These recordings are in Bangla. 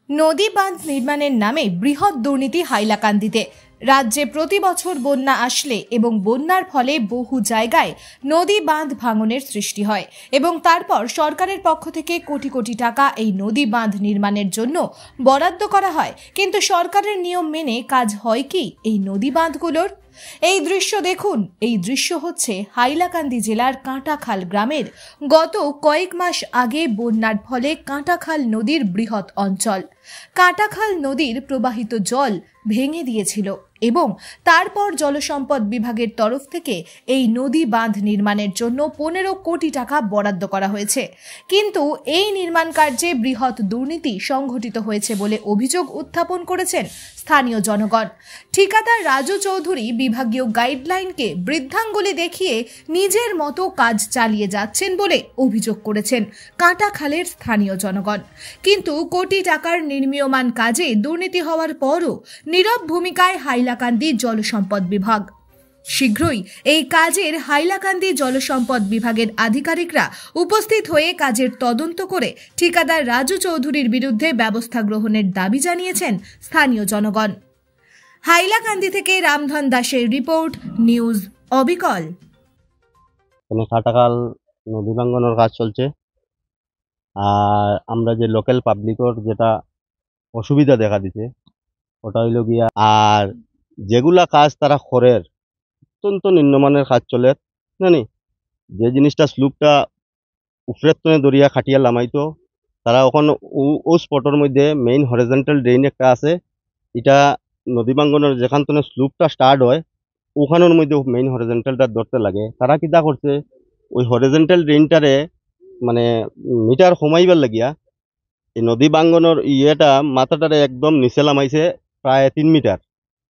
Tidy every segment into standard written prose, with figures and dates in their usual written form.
নদী বাঁধ নির্মাণের নামে বৃহৎ দুর্নীতি হাইলাকান্দিতে। রাজ্যে প্রতি বছর বন্যা আসলে এবং বন্যার ফলে বহু জায়গায় নদী বাঁধ ভাঙনের সৃষ্টি হয় এবং তারপর সরকারের পক্ষ থেকে কোটি কোটি টাকা এই নদী বাঁধ নির্মাণের জন্য বরাদ্দ করা হয়, কিন্তু সরকারের নিয়ম মেনে কাজ হয় কি এই নদী বাঁধগুলোর? এই দৃশ্য দেখুন। এই দৃশ্য হচ্ছে হাইলাকান্দি জেলার কাঁটাখাল গ্রামের। গত কয়েক মাস আগে বন্যার ফলে কাঁটাখাল নদীর বৃহৎ অঞ্চল কাঁটাখাল নদীর প্রবাহিত জল ভেঙে দিয়েছিল এবং তারপর জলসম্পদ বিভাগের তরফ থেকে এই নদী বাঁধ নির্মাণের জন্য 15 কোটি টাকা বরাদ্দ করা হয়েছে, কিন্তু এই নির্মাণ কার্যে বৃহৎ দুর্নীতি সংঘটিত হয়েছে বলে অভিযোগ উত্থাপন করেছেন স্থানীয় জনগণ। ঠিকাদার রাজু চৌধুরী বিভাগীয় গাইডলাইনকে বৃদ্ধাঙ্গুলি দেখিয়ে নিজের মতো কাজ চালিয়ে যাচ্ছেন বলে অভিযোগ করেছেন কাঁটাখালের স্থানীয় জনগণ। কিন্তু কোটি টাকার নির্মীয়মান কাজে দুর্নীতি হওয়ার পরও নীরব ভূমিকায় হাইলাকান্দি জলসম্পদ বিভাগ। শীঘ্রই এই কাজের হাইলাকান্দি জলসম্পদ বিভাগের আধিকারিকরা উপস্থিত হয়ে কাজের তদন্ত করে ঠিকাদার রাজু চৌধুরীর বিরুদ্ধে ব্যবস্থা গ্রহণের দাবি জানিয়েছেন স্থানীয় জনগণ। হাইলাকান্দি থেকে রামধন দাসের রিপোর্ট, নিউজ অবিকল। কাটাখাল নদী ভাঙ্গনের কাজ চলছে, আর আমরা যে লোকাল পাবলিকর যেটা অসুবিধা দেখা দিছে ওটা হইল গিয়া, আর যেগুলা কাজ তারা খরের অত্যন্ত নিম্নমানের কাজ চলে জানি, যে জিনিসটা স্লুপটা উপরের তনে দরিয়া খাটিয়া লামাইতো, তারা ওখানে ও স্পটের মধ্যে মেইন হরিজন্টাল ড্রেন একটা আছে, এটা নদী ভাঙ্গনের যেখান তনে স্লুপটা স্টার্ট হয় ওখানের মধ্যে মেইন হরিজন্টালটা ধরতে লাগে। তারা কিতা করছে, ওই হরিজন্টাল ড্রেনটারে মানে মিটার কমাইবার লাগিয়া এই নদী ভাঙ্গনের মাথাটারে একদম নিচে লামাইছে, প্রায় 3 মিটার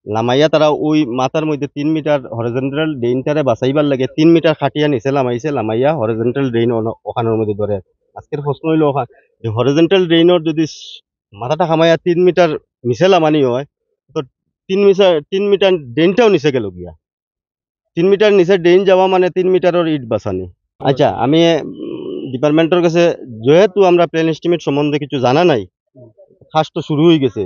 লামাইয়া তারা ওই মাথার মধ্যে 3 মিটার হরিজন্টাল ড্রেনটারে বাঁচাইবার লাগে 3 মিটার খাটিয়া নিচে লামাইছে, লামাইয়া হরিজন্টাল ড্রেন ওখানের মধ্যে ধরে। আজকের প্রশ্ন হইল যে হরিজন্টাল ড্রেনের যদি মাথাটা খামাইয়া 3 মিটার নিচে লামানি হয় তো 3 মিটার ড্রেনটাও নিচে গেল গিয়া। 3 মিটার নিচে ড্রেন যাওয়া মানে 3 মিটারের ইট বাঁচানি। আচ্ছা, আমি ডিপার্টমেন্টের কাছে যেহেতু আমরা প্ল্যান এস্টিমেট সম্বন্ধে কিছু জানা নাই, কাজ তো শুরু হয়ে গেছে,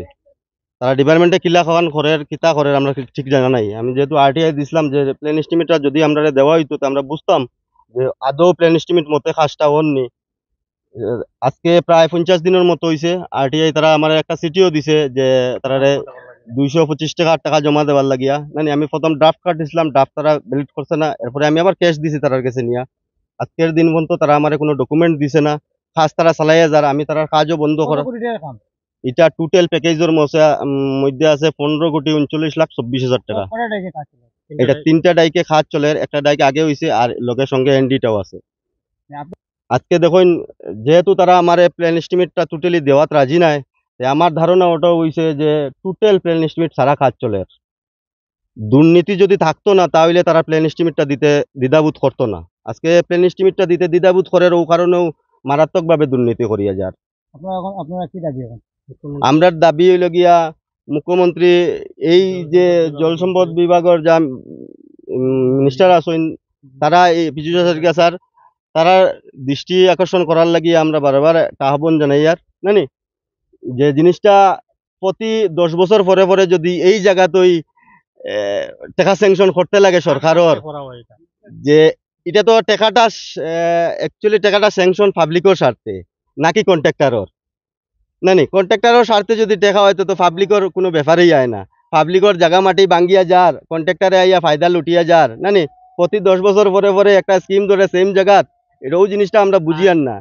তারা ডিপার্টমেন্টে কিলা খাওয়ান করের কিতা করের আমরা ঠিক জানা নাই। আমি যেহেতু আরটিআই দিছিলাম যে প্ল্যান এস্টিমেটটা যদি আমরা দেওয়া হইতো তো আমরা বুঝতাম যে আদৌ প্ল্যান এস্টিমেট মতে কাজটা হননি। আজকে প্রায় 50 দিনের মতো হয়েছে। আরটিআই তারা আমার একটা চিঠিও দিছে যে তারা 225 টাকা জমা দেওয়ার লাগিয়া। মানে আমি প্রথম ড্রাফট কার্ড দিছিলাম, ড্রাফট তারা ভ্যালিড করছে না, এরপরে আমি আবার ক্যাশ দিছি তার কাছে নিয়ে। আজকের দিন পর্যন্ত তারা আমার কোনো ডকুমেন্ট দিছে না, কাজ তারা চালাইয়া যার, আমি তার কাজও বন্ধ করা। এটা টোটাল প্যাকেজের মধ্যে আছে 15,39,24,24,000 টাকা। এটা 3টা ডাইকে কাজ চলে, একটা ডাইকে আগে হয়েছে আর লোকের সঙ্গে এনডিটাও আছে। আজকে দেখুন, যেহেতু তারা আমার প্ল্যান এস্টিমেটটা টোটালি দেওয়াত রাজি নাই, আমার ধারণা ওটাও হয়েছে যে টোটাল প্ল্যান এস্টিমেট সারা কাজ চলে। দুর্নীতি যদি থাকতো না তাহলে তারা প্ল্যান এস্টিমেটটা দিতে দ্বিধাবোধ করতো না। আজকে প্ল্যান এস্টিমেটটা দিতে দ্বিধাবোধ করে, ও কারণেও মারাত্মকভাবে দুর্নীতি করিয়া যার। আপনারা কি দাবি? আমরা দাবি হইল গিয়া মুখ্যমন্ত্রী এই যে জল সম্পদ বিভাগের যা মিনিস্টার আছেন তারা এই পিছু স্যার তারা দৃষ্টি আকর্ষণ করার লাগি আমরা বারবার আহ্বান জানাই। আর নানি যে জিনিসটা প্রতি 10 বছর পরে পরে যদি এই জায়গাতেই টাকা স্যাংশন করতে লাগে সরকারের, যে এটা তো টাকাটা অ্যাকচুয়ালি টাকাটা স্যাংশন পাবলিকের স্বার্থে নাকি কন্ট্রাক্টরের। নানি কন্ট্রাক্টরের স্বার্থে যদি টাকা হয় তো পাবলিকের কোনো ব্যাপারেই আয় না, পাবলিকের জায়গা মাটি ভাঙ্গিয়া যার, কন্ট্রাক্টরে আইয়া ফায়দা লুটিয়া যার। নানি প্রতি 10 বছর পরে পরে একটা স্কিম ধরে সেম জায়গা, এটাও জিনিসটা আমরা বুঝিয়ান না।